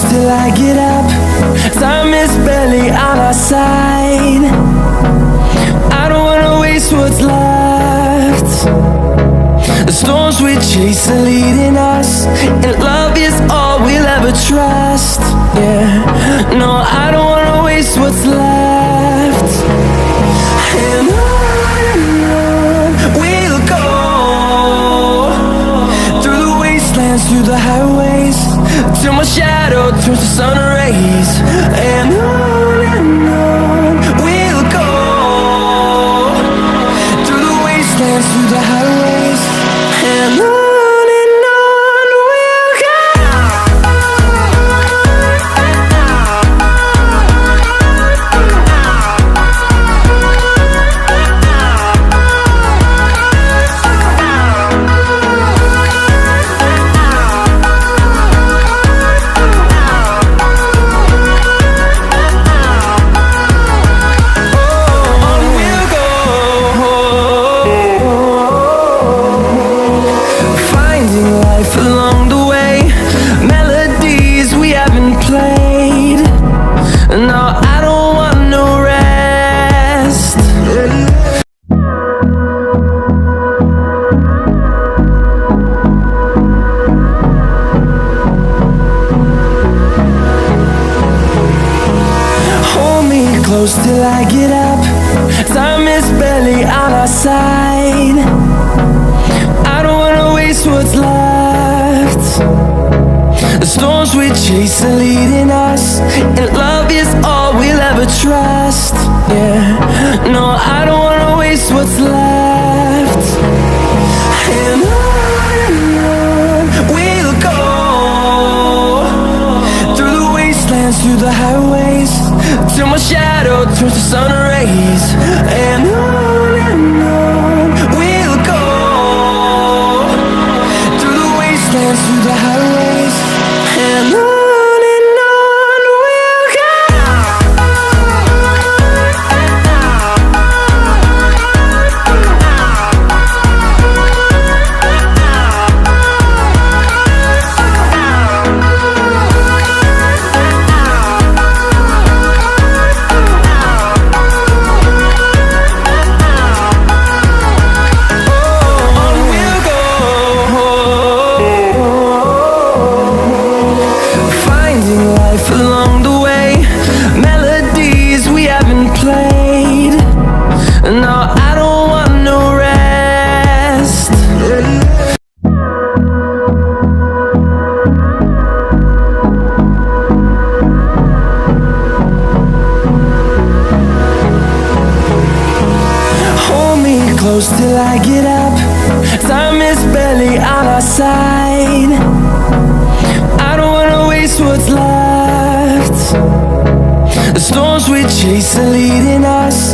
till I get up. Time is barely on our side. I don't wanna waste what's left. The storms we chase are leading us, and love is all we'll ever trust. Yeah, no, I don't wanna waste what's left. And on we'll go, through the wastelands, through the highways, till my shadow turns to sun rays. And on we'll go, through the wastelands, through the highways, and on we'll go. Along the way, melodies we haven't played. No, I don't want no rest. Hold me close till I get up. Time is barely on our side. I don't wanna waste what's left. The storms we chase are leading us, and love is all we'll ever trust. Yeah, no, I don't wanna waste what's left. And on we'll go, through the wastelands, through the highways, till my shadow turns to sun rays. And on we'll go, through the wastelands, through the highways, and on we'll go. Along the way, melodies we haven't played. No, I don't want no rest. Hold me close till I get up. Time is barely on our side. I don't wanna waste what's left. The storms we chase are leading us.